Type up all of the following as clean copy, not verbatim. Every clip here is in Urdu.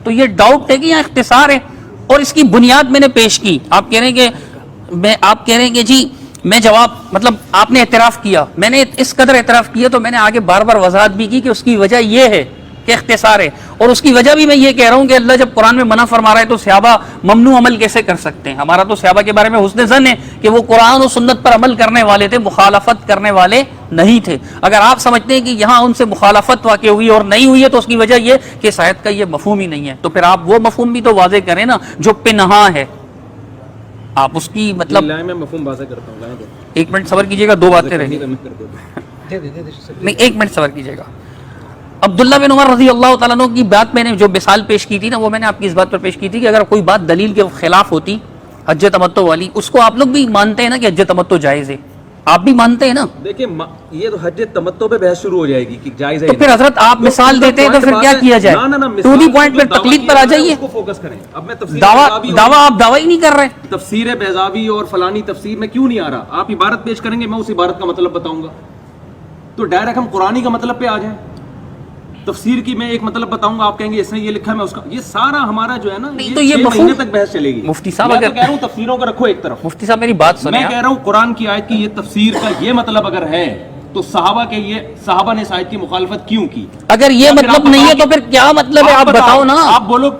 تو یہ ڈاؤٹ ہے کہ یہاں اختصار ہے، اور اس کی بنیاد میں نے پیش کی. آپ کہہ رہے ہیں کہ جی میں جواب، مطلب آپ نے اعتراف کیا، میں نے اس قدر اعتراف کیا تو میں نے آگے بار بار وضاحت بھی کی کہ اس کی وجہ یہ ہے کہ اختصار ہے، اور اس کی وجہ بھی میں یہ کہہ رہا ہوں کہ اللہ جب قرآن میں منع فرما رہا ہے تو صحابہ ممنوع عمل کیسے کر سکتے ہیں؟ ہمارا تو صحابہ کے بارے میں حسن ظن ہے کہ وہ قرآن و سنت پر عمل کرنے والے تھے، مخالفت کرنے والے نہیں تھے. اگر آپ سمجھتے ہیں کہ یہاں ان سے مخالفت واقع ہوئی اور نہیں ہوئی ہے تو اس کی وجہ یہ کہ اس آیت کا یہ مفہوم ہی نہیں ہے، تو پھر آپ وہ مفہوم بھی تو واضح کریں نا جو پنہاں ہے. آپ اس کی مطلب میں مفہوم واضح کرتا ہوں. ایک منٹ صبر کیجیے گا، دو باتیں رہیں گی. نہیں ایک منٹ صبر کیجیے گا. عبداللہ بن عمر رضی اللہ تعالیٰ عنہ کی بات میں نے جو مثال پیش کی تھی نا، وہ میں نے آپ کی اس بات پر پیش کی تھی کہ اگر کوئی بات دلیل کے خلاف ہوتی حج تمتع والی، اس کو آپ لوگ بھی مانتے ہیں نا کہ حج تمتع جائز ہے، آپ بھی مانتے ہیں نا. دیکھیں یہ تو حج تمتع پہ بحث شروع ہو جائے گی کہ جائز ہے، تو پھر حضرت آپ مثال دیتے ہیں تو پھر کیا کیا جائے؟ ٹو دی پوائنٹ پہ تقلید پر آ جائیے. فوکس کریں. اب میں دعویٰ آپ دعویٰ ہی نہیں کر رہے. تفسیر بیضاوی اور فلانی تفسیر میں کیوں نہیں آ رہا؟ آپ عبارت پیش کریں گے، میں اس عبارت کا مطلب بتاؤں گا، تو ڈائریکٹ ہم قرآنی کا مطلب پہ آ جائیں. تفسیر کی میں ایک مطلب بتاؤں گا، آپ کہیں گے اس نے یہ لکھا ہے، میں اس کا، یہ سارا ہمارا جو ہے نا یہ مہینے تک بحث چلے گی. مفتی صاحب میں کہہ رہا ہوں تفسیروں کو رکھو ایک طرف. مفتی صاحب میری بات سنیں. میں کہہ رہا ہوں قرآن کی آیت کی یہ تفسیر کا یہ مطلب اگر ہے تو صحابہ نے اس آیت کی مخالفت کیوں کی؟ اگر یہ مطلب نہیں ہے تو پھر کیا مطلب ہے؟ آپ بتاؤ نا. آپ بولو.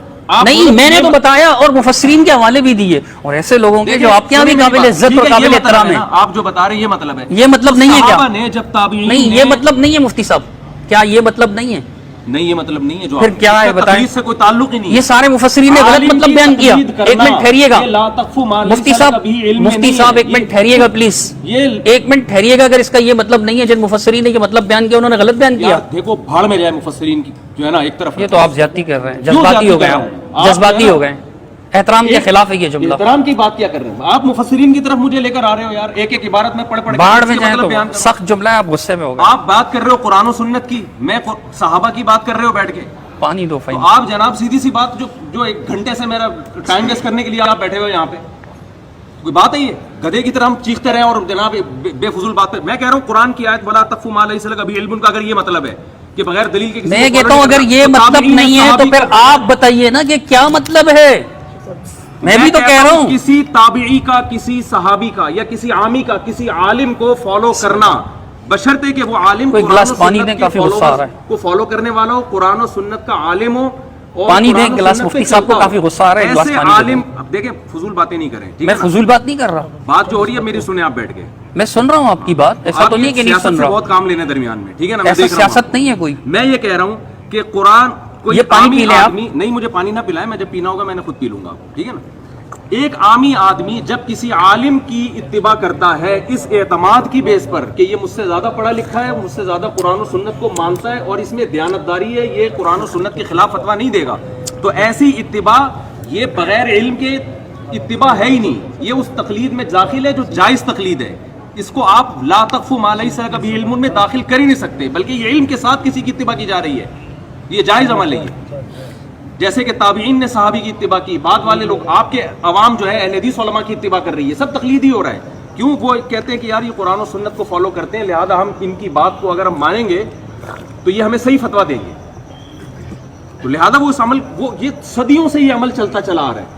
نہیں میں نے تو بتایا اور مفسرین کے حوالے بھی دیے، اور ایسے لوگوں کے جو آپ کے یہاں بھی قابل عزت اور قابل احترام ہیں. آپ جو بتا رہے ہیں یہ مطلب ہے. یہ مطلب نہیں ہے کیا؟ صحابہ نے جب تابعین نہیں یہ مطلب نہیں ہے مفتی صاحب، کیا یہ مطلب نہیں ہے؟ نہیں یہ مطلب نہیں ہے. جو پھر کیا ہے بتائیں؟ سے کوئی تعلق ہی نہیں. یہ سارے مفسرین نے غلط مطلب بیان کیا. ایک منٹ ٹھہریے گا مفتی صاحب ایک منٹ ٹھہریے گا پلیز. ایک منٹ ٹھہریے گا. اگر اس کا یہ مطلب نہیں ہے جن مفسرین نے یہ مطلب بیان کیا انہوں نے غلط بیان کیا. دیکھو بھاڑ میں جائے مفسرین کی جو ہے نا ایک طرف. یہ تو آپ زیادتی کر رہے ہیں، جذباتی ہو گئے، جذباتی ہو گئے، احترام کے خلاف ہے یہ جملہ. احترام کی بات کیا کر رہے ہیں آپ؟ مفسرین کی طرف مجھے لے کر آ رہے ہو یار، ایک ایک عبارت میں پڑھ باڑ میں جائیں تو سخت جملہ ہے، آپ غصے میں ہو گئے. آپ بات کر رہے ہو قرآن و سنت کی، میں صحابہ کی بات کر رہے ہو بیٹھ کے. پانی دو تو آپ جناب سیدھی سی بات جو ایک گھنٹے سے میرا ٹائم ویسٹ کرنے کے لیے آپ بیٹھے ہوئے یہاں پہ، کوئی بات ہے یہ؟ گدھے کی طرح ہم چیختے رہے اور جناب بے فضول بات پہ. میں کہہ رہا ہوں قرآن کی آیت ولا تقف ما لیس لک بہ علم کا اگر یہ مطلب ہے کہ بغیر دلیل کے، میں کہتا ہوں اگر یہ مطلب نہیں ہے تو پھر آپ بتائیے نا کہ کیا مطلب ہے. میں بھی تو کہہ رہا ہوں کسی تابعی کا، کسی صحابی کا یا کسی عامی کا کسی عالم کو فالو کرنا، بشرطے کہ وہ عالم کوئی گلاس پانی دیں، کافی غصہ آ رہا ہے، کو فالو کرنے والا ہو، قرآن و سنت کا عالم ہو. پانی دیں گلاس. مفتی صاحب کو کافی غصہ آ رہا ہے، ایسے عالم. اب دیکھیں فضول باتیں نہیں کریں. میں فضول بات نہیں کر رہا، بات جو ہو رہی ہے میری سنیں آپ بیٹھ کے. میں سن رہا ہوں آپ کی بات، ایسا تو نہیں کہ نہیں سن رہا. بہت کام لینے درمیان میں، ٹھیک ہے نا؟ ایسا سیاست نہیں ہے کوئی. میں یہ کہہ رہا ہوں کہ قرآن کوئی پانی پی لیں آپ. نہیں مجھے پانی نہ پلائے، میں جب پینا ہوگا میں نے خود پی لوں گا، ٹھیک ہے نا؟ ایک عامی آدمی جب کسی عالم کی اتباع کرتا ہے اس اعتماد کی بیس پر کہ یہ مجھ سے زیادہ پڑھا لکھا ہے، مجھ سے زیادہ قرآن و سنت کو مانتا ہے اور اس میں دیانتداری ہے، یہ قرآن و سنت کے خلاف فتویٰ نہیں دے گا، تو ایسی اتباع یہ بغیر علم کے اتباع ہے ہی نہیں. یہ اس تقلید میں داخل ہے جو جائز تقلید ہے. اس کو آپ لا تقف ما لیس لک بہ علم میں داخل کر ہی نہیں سکتے، بلکہ یہ علم کے ساتھ کسی کی اتباع کی جا رہی ہے، یہ جائز عمل ہے. جیسے کہ تابعین نے صحابی کی اتباع کی، بعد والے لوگ آپ کے عوام جو ہے اہل حدیث علماء کی اتباع کر رہی ہے، سب تقلیدی ہو رہا ہے. کیوں؟ وہ کہتے ہیں کہ یار یہ قرآن و سنت کو فالو کرتے ہیں، لہذا ہم ان کی بات کو اگر ہم مانیں گے تو یہ ہمیں صحیح فتویٰ دیں گے، تو لہذا وہ اس عمل، وہ یہ صدیوں سے یہ عمل چلتا چلا آ رہا ہے.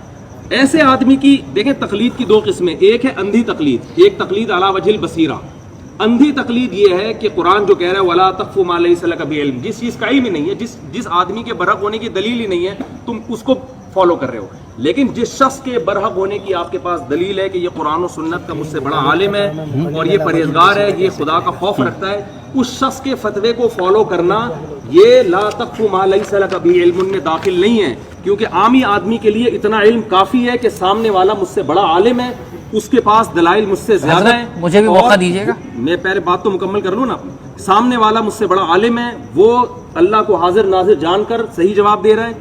ایسے آدمی کی دیکھیں تقلید کی دو قسمیں، ایک ہے اندھی تقلید، ایک تقلید علی وجہ البصیرہ. اندھی تقلید یہ ہے کہ قرآن جو کہہ رہا ہے ولا تقف ما لیس لک بہ علم، جس چیز کا علم ہی نہیں ہے، جس آدمی کے برحق ہونے کی دلیل ہی نہیں ہے، تم اس کو فالو کر رہے ہو. لیکن جس شخص کے برحق ہونے کی آپ کے پاس دلیل ہے کہ یہ قرآن و سنت کا مجھ سے بڑا عالم ہے اور یہ پرہیزگار ہے، یہ خدا کا خوف رکھتا ہے، اس شخص کے فتوے کو فالو کرنا یہ لا تقف ما لیس لک بہ علم میں داخل نہیں ہے. کیونکہ عامی آدمی کے لیے اتنا علم کافی ہے کہ سامنے والا مجھ سے بڑا عالم ہے، اس کے پاس دلائل مجھ سے زیادہ ہیں. مجھے بھی موقع دیجیے گا، میں پہلے بات تو مکمل کر لوں نا. سامنے والا مجھ سے بڑا عالم ہے، وہ اللہ کو حاضر ناظر جان کر صحیح جواب دے رہا ہے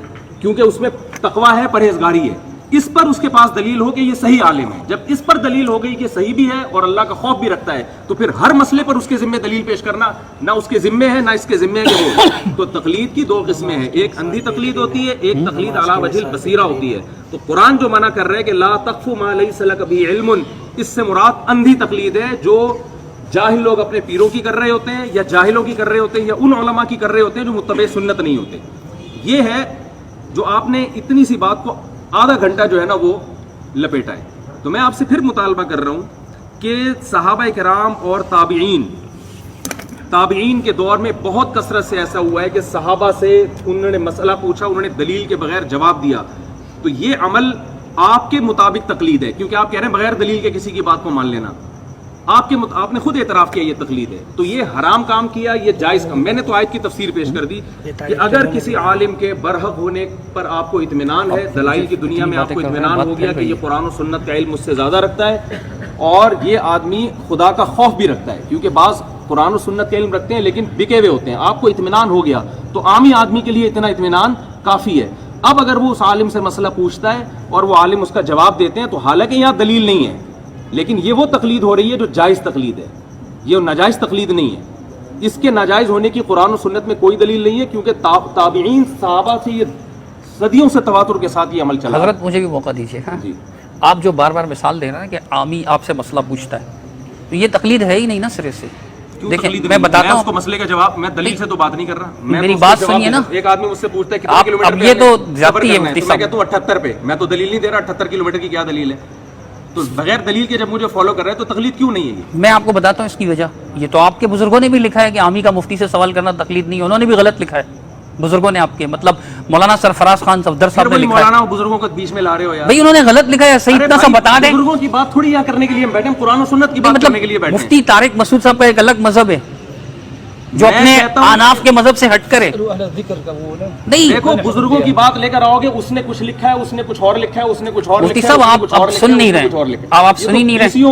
کیونکہ اس میں تقویٰ ہے، پرہیزگاری ہے. اس پر اس کے پاس دلیل ہو کہ یہ صحیح عالم ہے. جب اس پر دلیل ہو گئی کہ صحیح بھی ہے اور اللہ کا خوف بھی رکھتا ہے، تو پھر ہر مسئلے پر اس کے ذمہ دلیل پیش کرنا نہ اس کے ذمہ ہے نہ اس کے ذمہ ہے کہ وہ. تو تقلید کی دو قسمیں ہیں، ایک اندھی تقلید ہوتی ہے، ایک تقلید علی وجہ البصیرہ ہوتی ہے. تو قرآن جو منع کر رہے ہے کہ لا تقف ما لیس لک بہ علم، اس سے مراد اندھی تقلید ہے جو جاہل لوگ اپنے پیروں کی کر رہے ہوتے ہیں یا جاہلوں کی کر رہے ہوتے ہیں یا ان علماء کی کر رہے ہوتے ہیں جو متبع سنت نہیں ہوتے. یہ ہے جو آپ نے اتنی سی بات کو آدھا گھنٹہ جو ہے نا وہ لپیٹا ہے. تو میں آپ سے پھر مطالبہ کر رہا ہوں کہ صحابہ کرام اور تابعین کے دور میں بہت کثرت سے ایسا ہوا ہے کہ صحابہ سے انہوں نے مسئلہ پوچھا, انہوں نے دلیل کے بغیر جواب دیا. تو یہ عمل آپ کے مطابق تقلید ہے, کیونکہ آپ کہہ رہے ہیں بغیر دلیل کے کسی کی بات کو مان لینا. آپ نے خود اعتراف کیا یہ تقلید ہے. تو یہ حرام کام کیا, یہ جائز کام. میں نے تو آیت کی تفسیر پیش کر دی کہ اگر کسی عالم کے برحق ہونے پر آپ کو اطمینان ہے, دلائل کی دنیا میں آپ کو اطمینان ہو گیا کہ یہ قرآن و سنت کا علم مجھ سے زیادہ رکھتا ہے اور یہ آدمی خدا کا خوف بھی رکھتا ہے, کیونکہ بعض قرآن و سنت کا علم رکھتے ہیں لیکن بکے ہوئے ہوتے ہیں, آپ کو اطمینان ہو گیا تو عامی آدمی کے لیے اتنا اطمینان کافی ہے. اب اگر وہ اس عالم سے مسئلہ پوچھتا ہے اور وہ عالم اس کا جواب دیتے ہیں تو حالانکہ یہاں دلیل نہیں ہے, لیکن یہ وہ تقلید ہو رہی ہے جو جائز تقلید ہے, یہ ناجائز تقلید نہیں ہے. اس کے ناجائز ہونے کی قرآن و سنت میں کوئی دلیل نہیں ہے, کیونکہ تابعین صحابہ سے یہ صدیوں سے تواتر کے ساتھ یہ عمل چلا. حضرت مجھے بھی موقع دیجیے. جی, آپ جو بار بار مثال دے رہے ہیں کہ عامی آپ سے مسئلہ پوچھتا ہے, تو یہ تقلید ہے ہی نہیں نا سرے سے. دیکھیں میں بتاتا ہوں, مسئلے کا جواب میں دلیل سے تو بات نہیں کر رہا, میری بات سنیے نا. ایک آدمی مجھ سے پوچھتا ہے کتنے کلومیٹر اب یہ تو زیادتی ہے مفتی صاحب, میں کہتا ہوں 78 پہ, میں تو دلیل نہیں دے رہا, 78 کلومیٹر کی کیا دلیل ہے. تو بغیر دلیل کے جب مجھے فالو کر رہے ہیں تو تقلید کیوں نہیں ہے؟ میں آپ کو بتاتا ہوں اس کی وجہ. یہ تو آپ کے بزرگوں نے بھی لکھا ہے کہ عامی کا مفتی سے سوال کرنا تقلید نہیں ہے, انہوں نے بھی غلط لکھا ہے بزرگوں نے آپ کے, مطلب مولانا سرفراز خان صفدر صاحب نے لکھا ہے. مولانا بزرگوں کو بیچ میں لا رہے ہو یار, بھائی انہوں نے غلط لکھا ہے, صحیح اتنا سا بتا دیں. بزرگوں کی بات تھوڑی یہاں کرنے کے لیے ہم بیٹھے ہیں, قرآن و سنت کی بات کرنے کے لیے بیٹھے ہیں. مفتی طارق مسعود صاحب کا ایک الگ مذہب ہے جو اپنے آناف کے مذہب سے ہٹ کرے. نہیں دیکھو, بزرگوں کی بات لے کر آؤ گے, اس نے کچھ لکھا ہے, اس نے کچھ اور لکھا ہے, اس نے کچھ اور مفتی صاحب آپ سن نہیں رہے, آپ سن ہی نہیں رہے.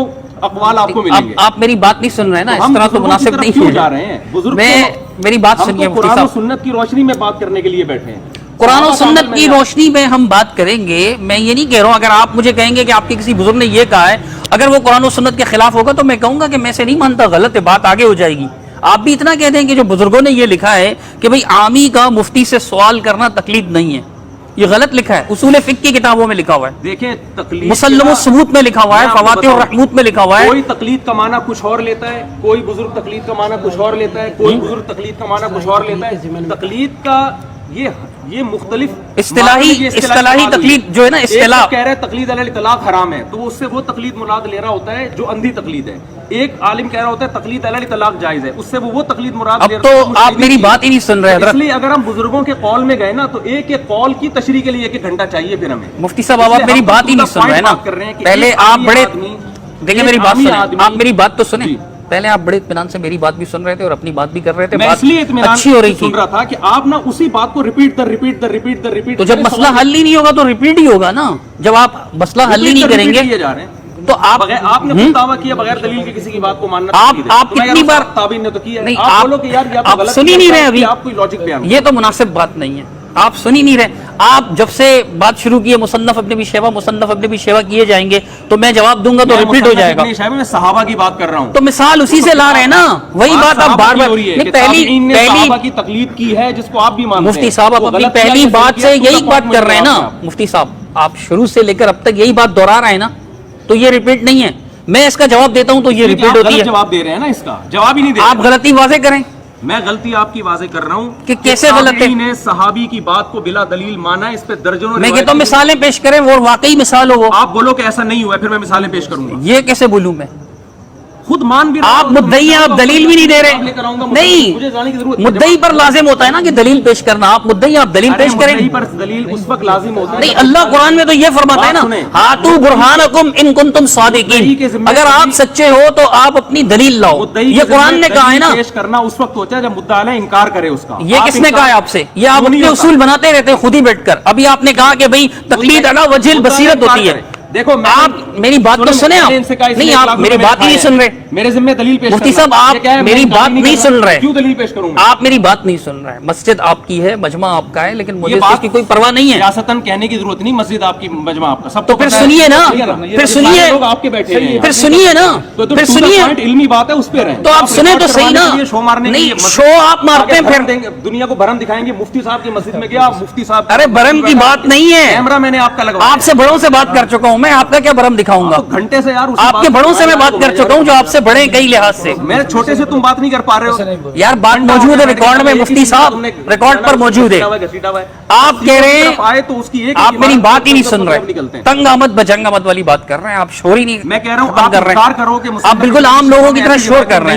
اقوال آپ کو ملیں گے, آپ میری بات نہیں سن رہے نا, اس طرح تو مناسب نہیں ہے. جا رہے ہیں میں میری بات سنیے مفتی قرآن و صاحب, سنت کی روشنی میں بات کرنے کے لیے بیٹھے ہیں. قرآن و سنت کی روشنی میں ہم بات کریں گے. میں یہ نہیں کہہ رہا ہوں, اگر آپ مجھے کہیں گے کہ آپ کے کسی بزرگ نے یہ کہا ہے, اگر وہ قرآن و سنت کے خلاف ہوگا تو میں کہوں گا کہ میں سے نہیں مانتا, غلط ہے, بات آگے ہو جائے گی. آپ بھی اتنا کہہ دیں کہ جو بزرگوں نے یہ لکھا ہے کہ بھئی عامی کا مفتی سے سوال کرنا تقلید نہیں ہے, یہ غلط لکھا ہے. اصول فقہ کی کتابوں میں لکھا ہوا ہے, دیکھیں تقلید مسلم الثبوت میں لکھا ہوا ہے, فواتح الرحموت میں لکھا ہوا ہے. کوئی تقلید کا معنی کچھ اور لیتا ہے, کوئی بزرگ تقلید کا معنی کچھ اور لیتا ہے, کوئی بزرگ تقلید کا معنی کچھ اور لیتا ہے. تقلید کا یہ مختلف اصطلاحی تقلید جو ہے نا, اصطلاح کہہ رہے ہیں تقلید علی الاطلاق حرام ہے, تو اس سے وہ تقلید مراد لے رہا ہوتا ہے جو اندھی تقلید ہے. ایک عالم کہہ رہا ہوتا ہے تقلید علی الاطلاق جائز ہے, اس سے وہ تقلید مراد لے رہا ہے. اب تو آپ میری بات ہی نہیں سن رہے حضرت. اس لیے اگر ہم بزرگوں کے قول میں گئے نا تو ایک ایک قول کی تشریح کے لیے ایک گھنٹہ چاہیے پھر ہمیں. مفتی صاحب آپ میری بات ہی نہیں سن رہے نا. پہلے آپ بڑے دیکھیں میری بات سنیں, آپ میری بات تو سنیں. پہلے آپ بڑے اطمینان سے میری بات بھی سن رہے تھے اور اپنی بات بھی کر رہے تھے, بات اچھی ہو رہی تھی. سن رہا تھا کہ آپ نا اسی بات کو ریپیٹ تو جب مسئلہ حل ہی نہیں ہوگا تو ریپیٹ ہی ہوگا نا. جب آپ مسئلہ حل ہی نہیں کریں گے تو آپ نے خود دعویٰ کیا بغیر دلیل کے کسی کی بات کو ماننا. آپ کتنی بار تابعین نے تو کیا ہے, نہیں, آپ بولو کہ یار آپ سن ہی نہیں رہے ابھی, آپ کوئی لاجک بیان, یہ تو مناسب بات نہیں ہے. آپ سن ہی نہیں رہے. آپ جب سے بات شروع کیے مصنف ابن ابی شیبہ کیے جائیں گے تو میں جواب دوں گا تو ریپیٹ ہو جائے گا. میں صحابہ کی بات کر رہا ہوں, تو مثال اسی سے لا رہے ہیں نا, وہی بات آپ بار بار. پہلی کی تقلید کی ہے جس کو آپ بھی مانتے ہیں. مفتی صاحب آپ اپنی پہلی بات سے یہی بات کر رہے ہیں نا. مفتی صاحب آپ شروع سے لے کر اب تک یہی بات دوہرا رہے ہیں نا, تو یہ ریپیٹ نہیں ہے. میں اس کا جواب دیتا ہوں تو یہ ریپیٹ ہوتی ہے. جواب دے رہے ہیں نا, اس کا جواب ہی نہیں دے رہے. آپ غلطی واضح کریں. میں غلطی آپ کی واضح کر رہا ہوں کہ کیسے غلط ہے. نے صحابی کی بات کو بلا دلیل مانا, اس پہ درجنوں. میں کہتا ہوں مثالیں پیش کریں, وہ واقعی مثال ہو. وہ آپ بولو کہ ایسا نہیں ہوا ہے, پھر میں مثالیں پیش کروں گا. یہ کیسے بولوں میں؟ خود مان بھی آپ مدعی ہیں, آپ دلیل بھی نہیں دے رہے. نہیں, مدعی پر لازم ہوتا ہے نا کہ دلیل پیش کرنا. آپ مدعی ہیں, آپ دلیل پیش کریں. دلیل اس وقت لازم ہوتا ہے. نہیں, اللہ قرآن میں تو یہ فرماتا ہے نا, ہاتو برہانکم ان کنتم صادقین, اگر آپ سچے ہو تو آپ اپنی دلیل لاؤ. یہ قرآن نے کہا ہے نا. پیش کرنا اس وقت ہوتا ہے جب مدعا علیہ انکار کرے اس کا. یہ کس نے کہا ہے آپ سے؟ یہ آپ اپنے اصول بناتے رہتے ہیں خود ہی بیٹھ کر. ابھی آپ نے کہا کہ بھئی تقلید علی وجہ البصیرت ہوتی ہے. دیکھو آپ میری بات تو سنیں. آپ نہیں, آپ میری بات ہی نہیں سن رہے. میرے ذمہ دلیل پیش. مفتی صاحب آپ میری بات نہیں سن رہے. کیوں دلیل پیش کروں؟ آپ میری بات نہیں سن رہے. مسجد آپ کی ہے, مجمع آپ کا ہے, لیکن مجھے اس کی کوئی پرواہ نہیں ہے. ریاستاً کہنے کی ضرورت نہیں, مسجد آپ کی, مجمع آپ کا. سب تو پھر سنیے نا, پھر سنیے, آپ کے بیٹھے ہیں, پھر سنیے نا, پھر سنیے. علمی بات ہے, اس پہ رہیں. تو آپ سنیں تو صحیح نا. نہیں, شو آپ مارتے ہیں پھر دنیا کو بھرم دکھائیں گے. مفتی صاحب کی مسجد میں گیا, مفتی صاحب. ارے بھرم کی بات نہیں ہے, کیمرہ میں نے آپ کا لگوایا. آپ سے بڑوں سے بات کر چکا ہوں. ہوں میں, آپ کا کیا برہم دکھاؤں گا؟ گھنٹے سے یار آپ کے بڑوں سے میں بات کر چکا ہوں جو آپ سے بڑے ہیں کئی لحاظ سے. میں چھوٹے سے تم بات نہیں کر پا رہے ہو یار بات موجود ہے ریکارڈ میں, مفتی صاحب ریکارڈ پر موجود ہے. آپ کہہ رہے ہیں تو اس کی آپ میری بات ہی نہیں سن رہے, تنگ آمد بجنگ آمد والی بات کر رہے ہیں آپ, شور ہی نہیں میں کہہ رہا ہوں ختم آپ کر رہے انکار کرو کہ ہیں, آپ بالکل عام لوگوں کی طرح شور کر رہے ہیں.